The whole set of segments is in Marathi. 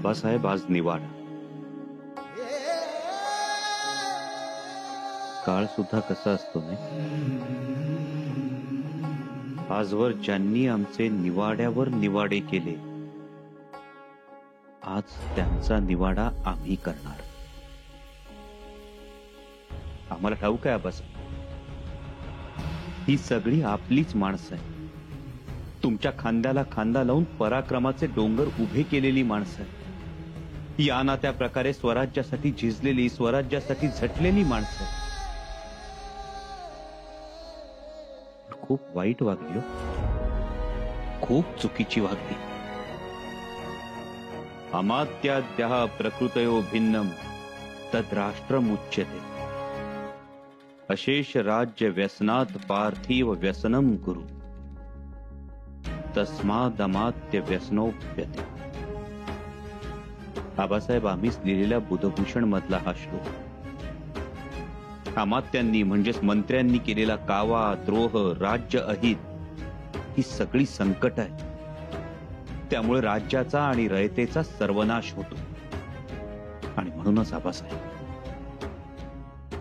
आबासाहेब आज निवाडा. काळ सुद्धा कसा असतो नाही. आजवर ज्यांनी आमचे निवाड्यावर निवाडे केले, आज त्यांचा निवाडा आम्ही करणार. आम्हाला ठाऊक आहे आबासाहेब, ही सगळी आपलीच माणसं आहे. तुमच्या खांद्याला खांदा लावून पराक्रमाचे डोंगर उभे केलेली माणसं आहे. या ना त्या प्रकारे स्वराज्यासाठी झिजलेली, स्वराज्यासाठी झटलेली माणसं. खूप वाईट वागली, खूप चुकीची वागली. अमात्याद्यः प्रकृतयो भिन्नम तद राष्ट्रमुच्यते. अशेष राज्य व्यसनात पार्थिव व्यसनम कुरु तस्मादमात्य व्यसनोप्यते. आबासाहेब आम्हीच लिहिलेल्या बुधभूषण मधला हा श्लोक. अमात्यांनी म्हणजेच मंत्र्यांनी केलेला कावा, द्रोह, राज्य अहित ही सगळी संकट आहे. त्यामुळे राज्याचा आणि रयतेचा सर्वनाश होतो. आणि म्हणूनच आबासाहेब,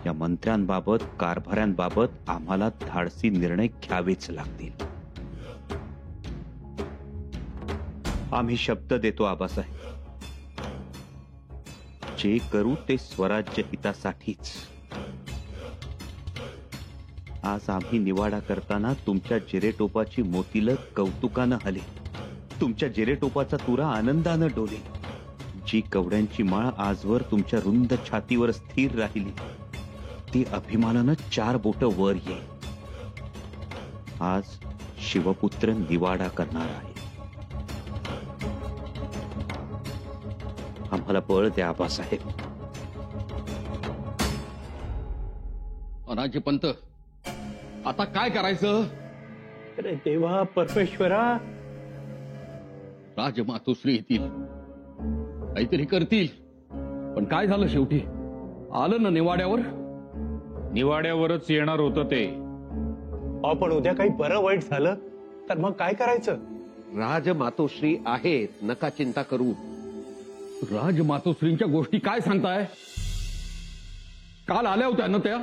या मंत्र्यांबाबत, कारभाऱ्यांबाबत आम्हाला धाडसी निर्णय घ्यावेच लागतील. आम्ही शब्द देतो आबासाहेब, जे करू ते स्वराज्य हितासाठीच. आज आम्ही निवाडा करताना तुमच्या जिरेटोपाची मोतीलं कौतुकानं हले, तुमच्या जिरेटोपाचा तुरा आनंदानं डोले. जी कवड्यांची माळ आजवर तुमच्या रुंद छातीवर स्थिर राहिली, ती अभिमानानं 4 बोट वर येईल. आज शिवपुत्र निवाडा करणार आहे. आम्हाला बळ द्या आबासाहेब. अनाजी पंत, आता काय करायचं? अरे देवा परमेश्वरा, राजमातोश्री येतील, काहीतरी करतील. पण काय झालं शेवटी? आलं ना निवाड्यावर? निवाड्यावरच येणार होतं ते. पण उद्या काही बरं वाईट झालं तर मग काय करायचं? राजमातोश्री आहेत, नका चिंता करू. राजमातोश्रींच्या गोष्टी काय सांगताय? काल आल्या होत्या ना त्या?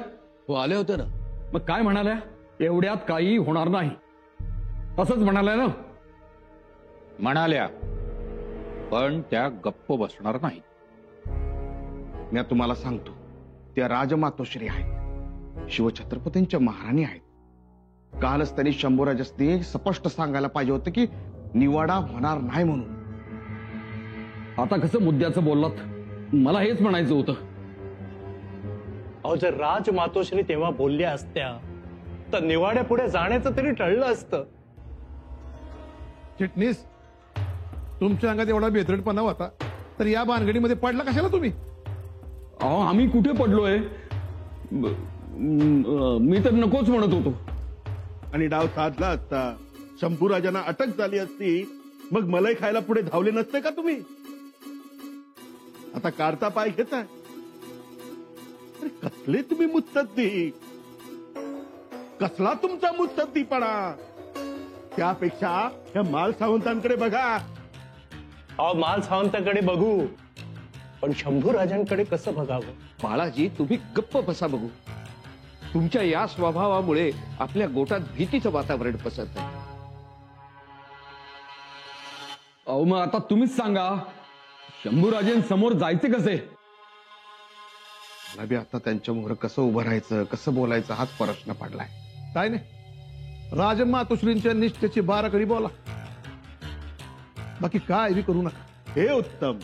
हो, आल्या होत्या ना. मग काय म्हणाल्या? एवढ्यात काही होणार नाही असंच म्हणाल्या ना? म्हणाल्या, पण त्या गप्प बसणार नाहीत. मी तुम्हाला सांगतो, त्या राजमातोश्री आहेत, शिवछत्रपतींच्या महाराणी आहेत. कालच त्यांनी शंभूराजांनी स्पष्ट सांगायला पाहिजे होतं की निवाडा होणार नाही म्हणून. आता कसं मुद्द्याचं बोललात? मला हेच म्हणायचं होतं. जर राजमातोश्री तेव्हा बोलल्या असत्या तर निवाड्या पुढे जाण्याचं तरी टळलं असतं. चिटणीस, तुमच्या अंगात एवढा बेतरटपणा होता तर या भानगडीमध्ये पडला कशाला तुम्ही? आम्ही कुठे पडलोय? मी तर नकोच म्हणत होतो. आणि डाव साधला असता, शंभूराजांना अटक झाली असती, मग मलाई खायला पुढे धावले नसते का तुम्ही? आता काढता पाय घेताय. अरे कसले तुम्ही मुत्सद्दी, कसला तुमचा मुत्सद्दीपणा. त्यापेक्षा या माल सावंतांकडे बघा. माल सावंताकडे बघू, पण शंभूराजांकडे कसं बघावं? बाळाजी, तुम्ही गप्प बसा बघू. तुमच्या या स्वभावामुळे आपल्या गोटात भीतीचं वातावरण पसरत आहे. मग आता तुम्हीच सांगा, शंभूराजेंसमोर जायचे कसे? मला बी आता त्यांच्यामुळे कसं उभं राहायचं, कसं बोलायचं हाच प्रश्न पडलाय. काय नाही, राजमातोश्रींच्या निष्ठेची बाराखडी बोला, बाकी काय बी करू नका. हे उत्तम.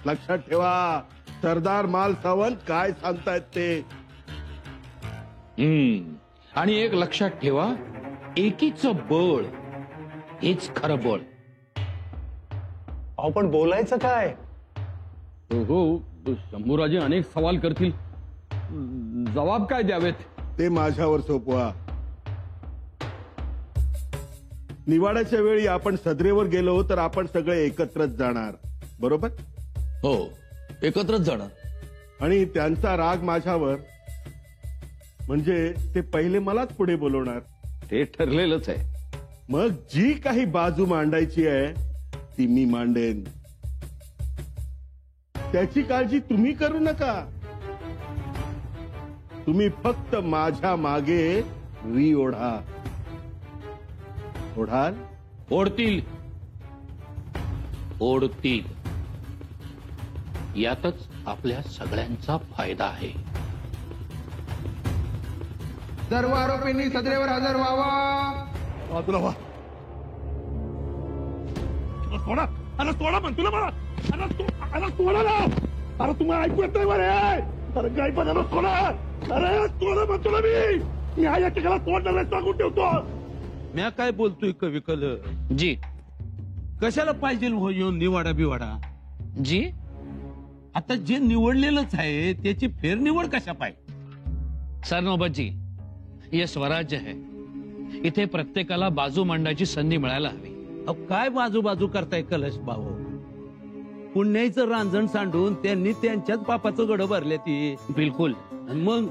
लक्षात ठेवा, सरदार माल सावंत काय सांगतायत ते. आणि एक लक्षात ठेवा, एकीचं बळ हेच खरं बळ. पण बोलायचं काय? हो, शंभूराजे अनेक सवाल करतील, जबाब काय द्यावेत ते माझ्यावर सोपवा. निवाड्याच्या वेळी आपण सदरेवर गेलो तर आपण सगळे एकत्रच जाणार, बरोबर? हो, एकत्रच जाणार. आणि त्यांचा राग माझ्यावर म्हणजे ते पहिले मलाच पुढे बोलवणार. ते ठरलेलंच आहे. मग जी काही बाजू मांडायची आहे ती मी मांडेन. त्याची काळजी तुम्ही करू नका. तुम्ही फक्त माझ्या मागे वी ओढा. ओढाल? ओढतील ओढतील. यातच आपल्या सगळ्यांचा फायदा आहे. सर्व आरोपींनी सदरेवर हजर व्हावा. तुला वा सोडा. अरे सोडा म्हण तुला मला. अरे सोडा ना. अरे तुम्हाला ऐकू येत नाही बरे. अरे काय पण सोडा. अरे सोडा म्हण तुला मी हा याच्याला सोडणार सांगून ठेवतो. म्या काय बोलतोय कवी कल जी कशाला पाहिजे हो येऊन निवाडा बिवाडा. जी आता जे निवडलेलंच आहे त्याची फेरनिवड कशा पाहिजे. सरनोबतजी, हे स्वराज्य आहे. इथे प्रत्येकाला बाजू मांडायची संधी मिळायला हवी. अहो काय बाजू करताय कलश भाऊ. पुण्याचं रांजण सांडून त्यांनी त्यांच्याच बापाचं गड भरले ती. बिलकुल. आणि मग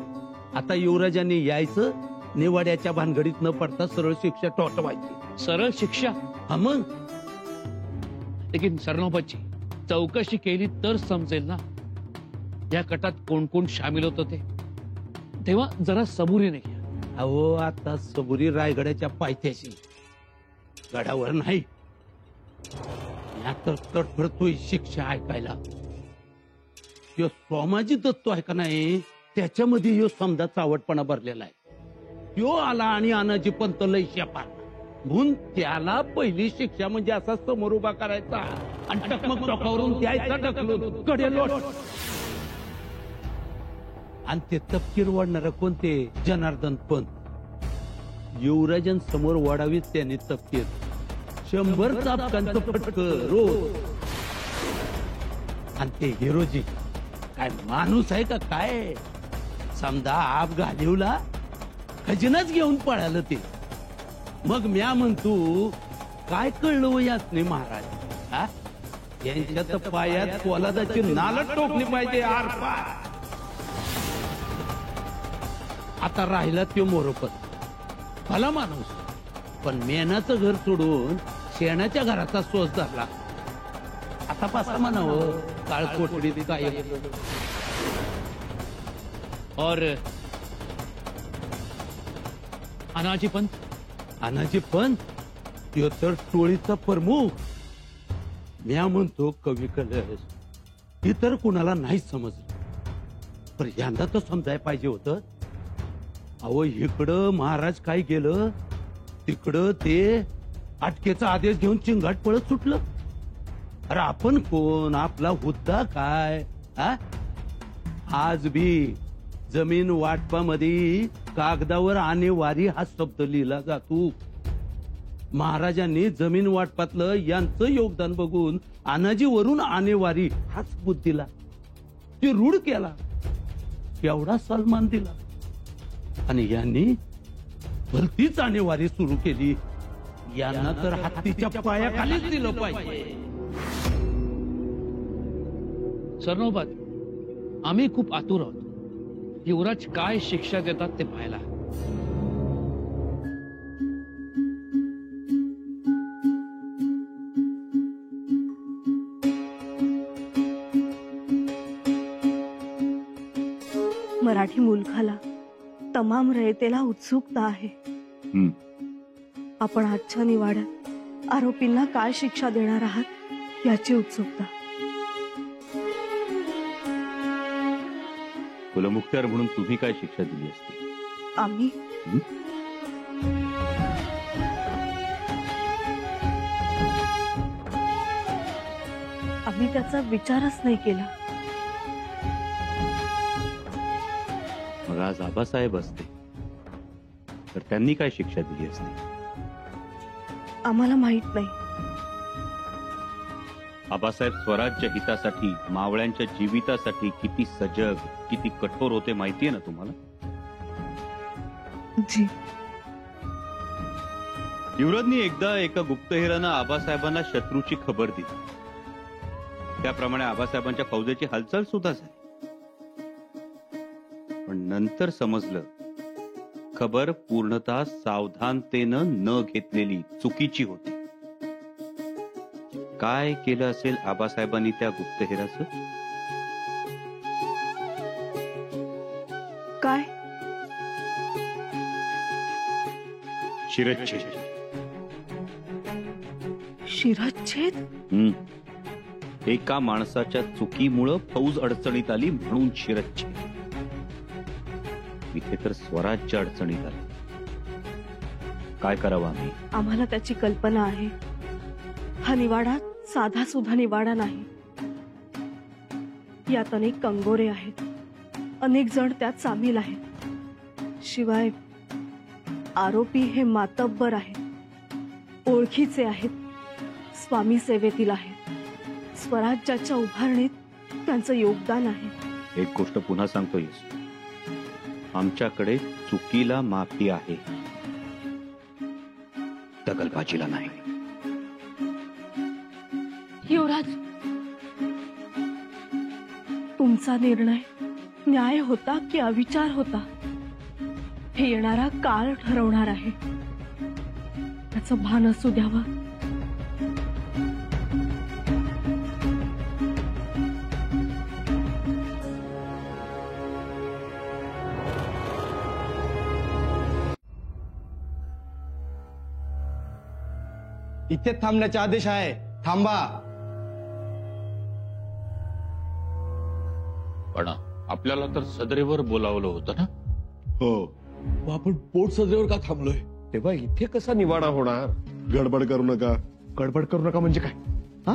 आता युवराजांनी यायचं, निवाड्याच्या भानगडीत न पडता सरळ शिक्षा टोटवायची. सरळ शिक्षा. हा मग लेकिन सरनोबतजी, चौकशी केली तर समजेल ना या कटात कोण कोण सामील होतं ते. तेव्हा जरा सबुरीने घ्या. अहो आता सबुरी रायगडाच्या पायथ्याशी, गडावर नाही. या तर तडफडतोय शिक्षा ऐकायला. यो स्वामाजी तत्व आहे का नाही, त्याच्यामध्ये यो समजा चावटपणा भरलेला आहे. यो आला आणि आनाजी पंत लय शेपार म्हणून त्याला पहिली शिक्षा म्हणजे असा समोर उभा करायचा आणि टकमक टोकावरून द्यायचा ढकलून कडेलोट. आणि ते तपकीर वाढणार कोणते, जनार्दन पंत. युवराजन समोर वाढावीत त्याने तपकीर. 100 चापकांचं फटकं रोज. आणि ते हिरोजी काय माणूस आहे का काय. समजा आप घालिवला खजिनाच घेऊन पळालं ते. मग म्या म्हणतो काय कळलं हो यासने महाराज. हा यांच्या तर पायात पोलादाची नालट टोकली पाहिजे आरपार. आता राहिला तो मोरोपत भला माणूस, पण मेनाचं घर सोडून शेणाच्या घराचा सोस धरला. आता पासा म्हणावं काळ कोठडीत काय. और अनाजी पंत. अनाजी पंत त्यो तर टोळीचा प्रमुख. म्या म्हणतो कवी कलश इतर कुणाला नाही समजलं, पण यंदा तर समजायला पाहिजे होतं. अहो इकडं महाराज काय गेलं, तिकडं ते अटकेचा आदेश घेऊन चिंगाट पळत सुटलं. अरे आपण कोण, आपला हुद्दा काय. आज भी जमीन वाटपामध्ये कागदावर आणेवारी हा शब्द लिहिला जातो. महाराजांनी जमीन वाटपातलं यांचं योगदान बघून अनाजी वरून आणेवारी हाच बुद्ध दिला. ते रूढ केला, एवढा सन्मान दिला. आणि यांनी भलतीच आणेवारी सुरू केली. यांना तर हत्तीच्या पायाखालीच दिलं पाहिजे. सरनोबत, आम्ही खूप आतुर आहोत युवराज काय शिक्षा देतात ते पाहायला. मराठी मुलखाला, तमाम रयतेला उत्सुकता आहे. आपण आजच्या निवाड्यात आरोपींना काय शिक्षा देणार आहात याची उत्सुकता. कुलमुखत्यार म्हणून तुम्ही काय शिक्षा दिली असती. आम्ही त्याचा विचारच नाही केला. मग आज आबासाहेब असते तर त्यांनी काय शिक्षा दिली असती. आम्हाला माहित नाही. आबासाहेब स्वराज्य हितासाठी, मावळ्यांच्या जीवितासाठी किती सजग, किती कठोर होते माहितीये ना तुम्हाला. जी. युवराजनी एकदा एका गुप्तहेरानं आबासाहेबांना शत्रूची खबर दिली. त्याप्रमाणे आबासाहेबांच्या फौजेची हालचाल सुद्धा झाली. पण नंतर समजलं खबर पूर्णतः सावधानतेनं न घेतलेली चुकीची होती. काय केलं असेल आबासाहेबांनी त्या गुप्तहेराचं. शिरच्छेद. शिरच्छेद? एका माणसाच्या चुकीमुळं फौज अडचणीत आली म्हणून शिरच्छेद. इथे तर स्वराज्य अडचणीत आलं. काय करावं आम्ही? आम्हाला त्याची कल्पना आहे. हा निवाडा साधा सुद्धा निवाडा नाही. यात अनेक कंगोरे आहेत. अनेक जण त्यात सामील आहेत. शिवाय आरोपी हे मातब्बर आहेत, ओळखीचे आहेत, स्वामी सेवेतील आहेत. स्वराज्याच्या उभारणीत त्यांचं योगदान आहे. एक गोष्ट पुन्हा सांगतोयस, आमच्याकडे चुकीला माफी आहे, दगलबाजीला नाही. युवराज, तुमचा निर्णय न्याय होता की अविचार होता हे येणारा काळ ठरवणार आहे. त्याचं भान असू द्यावं. इथे थांबण्याचे आदेश आहे. थांबा. पण आपल्याला तर सदरेवर बोलावलं होतं ना. हो, आपण पोट सदरेवर का थांबलोय? तेव्हा इथे कसा निवाडा होणार? गडबड करू नका. गडबड करू नका म्हणजे काय? हा,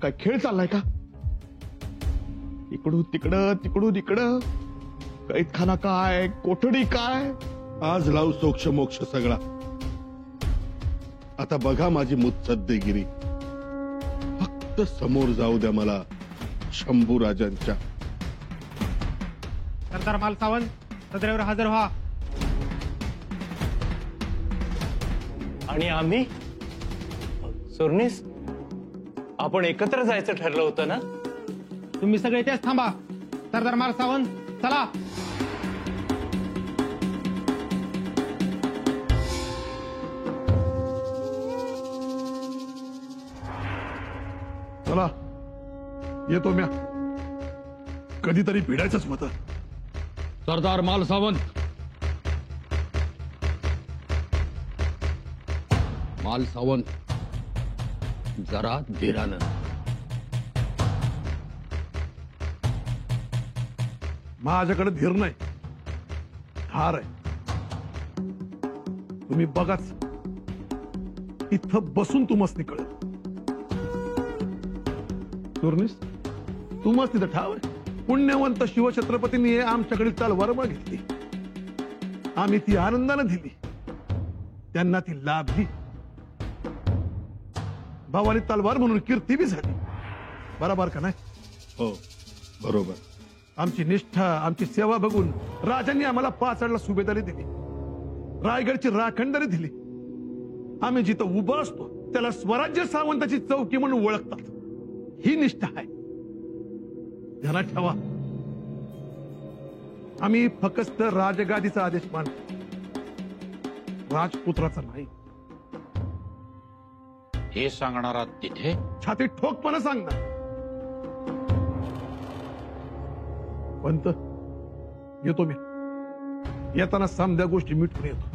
काय खेळ चाललाय का? इकडून तिकडं, तिकडून इकडं. कैदखाना काय, कोठडी काय? आज लावू सोक्ष मोक्ष सगळा. आता बघा माझी मुत्सद्देगिरी. फक्त समोर जाऊ द्या मला शंभू राजांच्या. सरदार मालसावंत सदरेवर हजर व्हा. आणि आम्ही सुरनीस, आपण एकत्र जायचं ठरलं होतं ना? तुम्ही सगळे इथेच थांबा. सरदार मालसावंत, चला. चला, येतो म्या. कधीतरी भिडायचंच होतं. सरदार मालसावंत, मालसावंत, जरा धीरानं. माझ्याकडे धीर नाही, धार आहे. तुम्ही बघाच, इथं बसून तुम्हाला कळेल. सुरनीस, तुम्हाला तिथं ठाव आहे. पुण्यवंत शिवछत्रपतींनी आमच्याकडे तलवार मागितली. आम्ही ती आनंदाने दिली. त्यांना ती लाभली. भावानी तलवार म्हणून कीर्ती बी झाली. बरोबर का नाही? हो, बरोबर. आमची निष्ठा, आमची सेवा बघून राजांनी आम्हाला पाचडला सुभेदारी दिली, रायगडची राखणदारी दिली. आम्ही जिथं उभं असतो त्याला स्वराज्य सावंताची चौकी म्हणून ओळखतात. ही निष्ठा आहे. ध्यानात ठेवा, आम्ही फक्त राजगादीचा आदेश मानतो, राजपुत्राचा नाही. हे सांगणारा तिथे छाती ठोकपणे सांगणार. पंत, येतो मी. येताना समध्या गोष्टी मिटून येतो.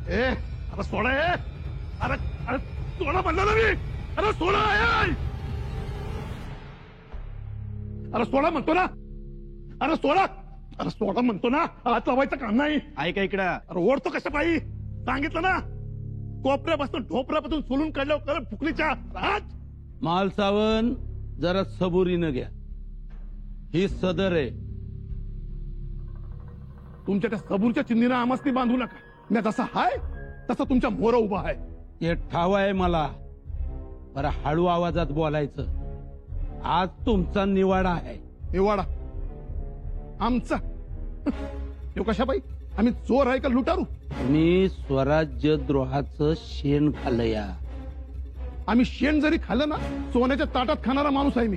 अरे सोडा. अरे अरे सोडा म्हणलं ना मी. अरे सोडा. अरे सोडा म्हणतो ना. अरे सोडा. अरे सोडा म्हणतो ना. हात लावायचं काम नाही. ऐका इकडं. अरे ओढतो कशा पायी? सांगितलं ना. कोपऱ्यापासून ढोपऱ्यापासून सोलून काढल्यावर कळ फुकणीच्या राज. मालसावंत, जरा सबुरीनं घ्या. ही सदर आहे. तुमच्या त्या सबूरच्या चिन्हीनं आमसनी बांधू नका. मी जसा हाय तसा तुमच्या मोर उभा आहे. हे ठाव आहे मला. बरं हळू आवाजात बोलायचं. आज तुमचा निवाडा आहे. निवाडा आमचा? तो कशा पायी? आम्ही चोर आहे का लुटारू? मी स्वराज्य द्रोहाचं शेण खाल्लया. आम्ही शेण जरी खाल्लं ना, सोन्याच्या ताटात खाणारा माणूस आहे मी.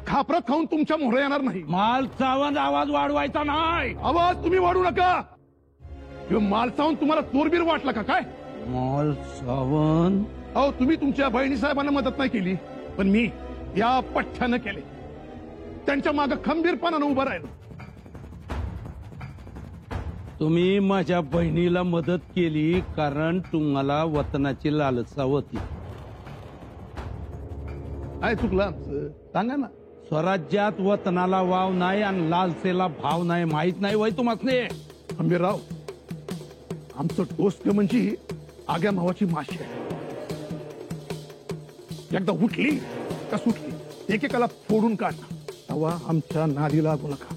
खापरात खाऊन तुमच्या मोहरा येणार नाही. मालसावंत, आवाज वाढवायचा नाही. आवाज तुम्ही वाढू नका. मालसावंत तुम्हाला चोरबीर वाटला का काय? मालसावंत, अहो, तुम्ही तुमच्या बहिणी साहेबांना मदत नाही केली, पण मी या पठ्ठ्यानं केले. त्यांच्या मागे खंबीरपणानं उभं राहिलो. तुम्ही माझ्या बहिणीला मदत केली कारण तुम्हाला वतनाची लालसा होती. काय चुकलं आमचं सांगा ना. स्वराज्यात वतनाला वाव नाही आणि लालसेला भाव नाही. माहित नाही वय तुम्हाला. आंबेराव, आमचं टोस्ट म्हणजे आग्या मावाची माशी आहे. एकदा उठली का सुटली, एकेकाला फोडून काढणार. तेव्हा आमच्या नादी लागू नका.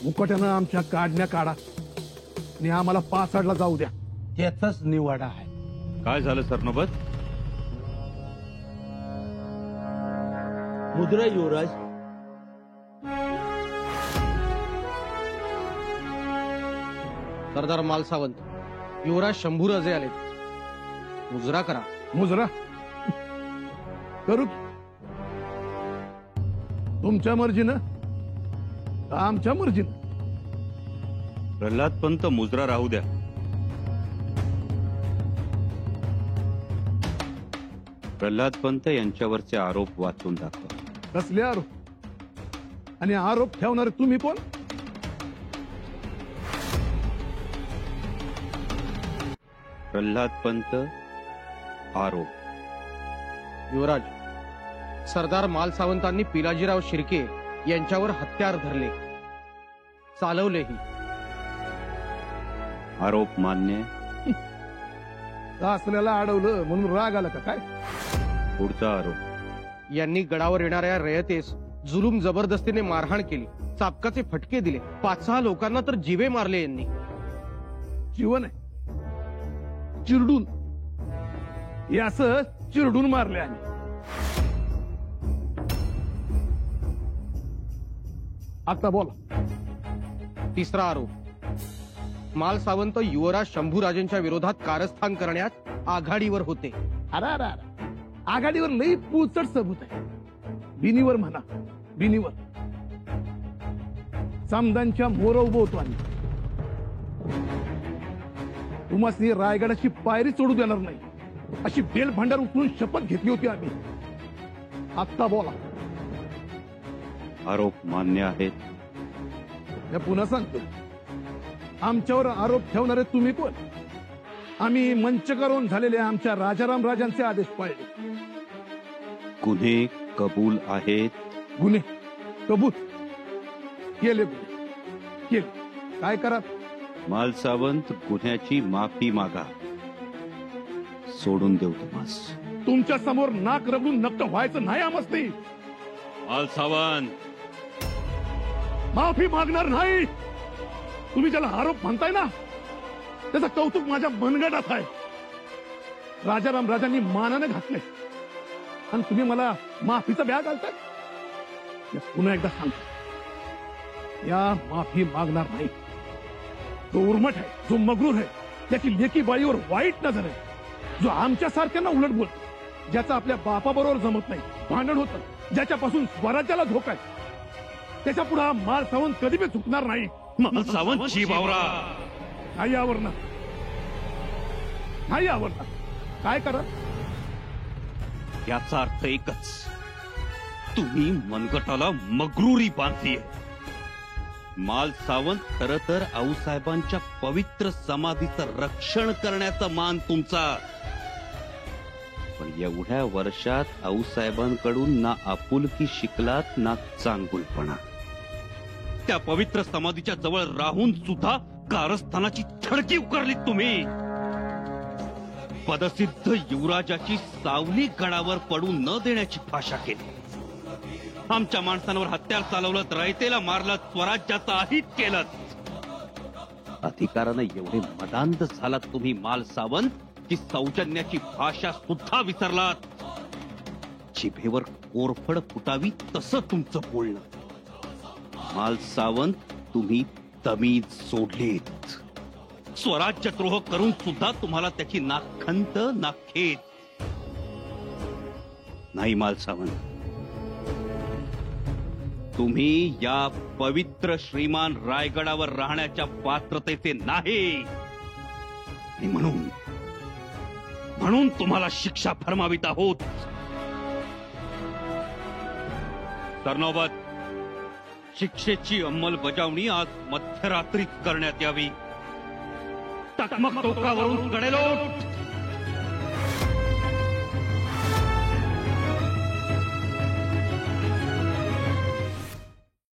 मुकट्यानं आमच्या काढण्या काढा आणि आम्हाला पाचाडला जाऊ द्या. त्याचाच निवाडा आहे. काय झालं सरनोबत? मुद्रा युवराज. सरदार मालसावंत, युवराज शंभूराजे आले. मुजरा करा. मुजरा करू तुमच्या मर्जीनं का आमच्या मर्जीनं? प्रल्हाद पंत मुजरा राहू द्या. प्रल्हाद पंत यांच्यावरचे आरोप वाचून दाखवा. कसले आरोप? आणि आरोप ठेवणारे तुम्ही कोण? प्रल्हाद पंत आरोप. युवराज, सरदार मालसावंतांनी पिलाजीराव शिर्के यांच्यावर हत्यार धरले, चालवलेही. आरोप मान्य. सासऱ्याला अडवलं म्हणून राग आला का काय? पुढचा आरोप. यांनी गडावर येणाऱ्या रयतेस जुलूम जबरदस्तीने मारहाण केली, चापकाचे फटके दिले, 5-6 लोकांना तर जीवे मारले यांनी. जीवन आहे चिरडून, हे असं चिरडून मारले आम्ही. आता बोला. तिसरा आरोप. मालसावंत युवराज शंभूराजेंच्या विरोधात कारस्थान करण्यात आघाडीवर होते. अरे अरे अरे, आघाडीवर लई पुचट सबूत आहे. बिनीवर म्हणा, बिनीवर समदांच्या मोर उभं होतो आम्ही. तुम्हाला रायगडाची पायरी सोडू देणार नाही अशी बेल भांडार उचलून शपथ घेतली होती आम्ही. आत्ता बोला. आरोप मान्य आहेत. मी पुन्हा सांगतो, आमच्यावर आरोप ठेवणारे तुम्ही कोण? आम्ही मंचकरून झालेले आमच्या राजाराम राजांचे आदेश पाळले. गुन्हे कबूल आहेत. गुन्हे कबूल केले, गुन्हे केले. काय करा? मालसावंत गुन्ह्याची माफी मागा, सोडून देऊ तुम्हास. तुमच्या समोर नाक रगडून नक्क व्हायचं नाही आमस्ती. मालसावंत माफी मागणार नाही. तुम्ही ज्याला आरोप म्हणताय ना, त्याचं कौतुक माझ्या मनगटात आहे. राजाराम राजांनी मानाने घातले आणि तुम्ही मला माफीचा ब्याग घालताय. पुन्हा एकदा सांगतो, या माफी मागणार नाही. जो उर्मट आहे, जो मगरूर आहे, त्याची लेकी बाईवर वाईट नजर आहे, जो आमच्या सारख्यांना उलट बोलतो, ज्याचं आपल्या बापाबरोबर जमत नाही, भांडण होतं, ज्याच्यापासून स्वराज्याला धोका आहे, त्याच्या पुढे हा मालसावंत कधी बी चुकणार नाही. मालसावंत जीवावरा. नाही आवडणार, नाही आवडणार. काय करा? याचा अर्थ एकच, तुम्ही मनगटाला मगरुरी बांधलीय. मालसावंत खरं तर आऊसाहेबांच्या पवित्र समाधीचं रक्षण करण्याचा मान तुमचा. पण एवढ्या वर्षात आऊसाहेबांकडून ना आपुलकी शिकलात ना चांगुलपणा. त्या पवित्र समाधीच्या जवळ राहून सुद्धा कारस्थानाची थडकी उकरलीत तुम्ही. पदसिद्ध युवराजाची सावली गडावर पडू न देण्याची भाषा केली. आमच्या माणसांवर हत्यार चालवलं, रयतेला मारलं, स्वराज्याचं अहित केलं. अधिकारानं एवढे मदांध झालात तुम्ही मालसावंत की सौजन्याची भाषा सुद्धा विसरलात. जिभेवर कोरफड फुटावी तसं तुमचं बोलणं. मालसावंत, तुम्ही तमीज सोडलीत. स्वराज्यद्रोह करून सुद्धा तुम्हाला त्याची ना खंत ना खेद नाही. मालसावंत, तुम्ही या पवित्र श्रीमान रायगडावर राहण्याच्या पात्रतेचे नाही. आणि म्हणून तुम्हाला शिक्षा फरमावित आहोत. सरनौबत, शिक्षेची अंमलबजावणी आज मध्यरात्री करण्यात यावी. टकमक टोकावरून कडेलोट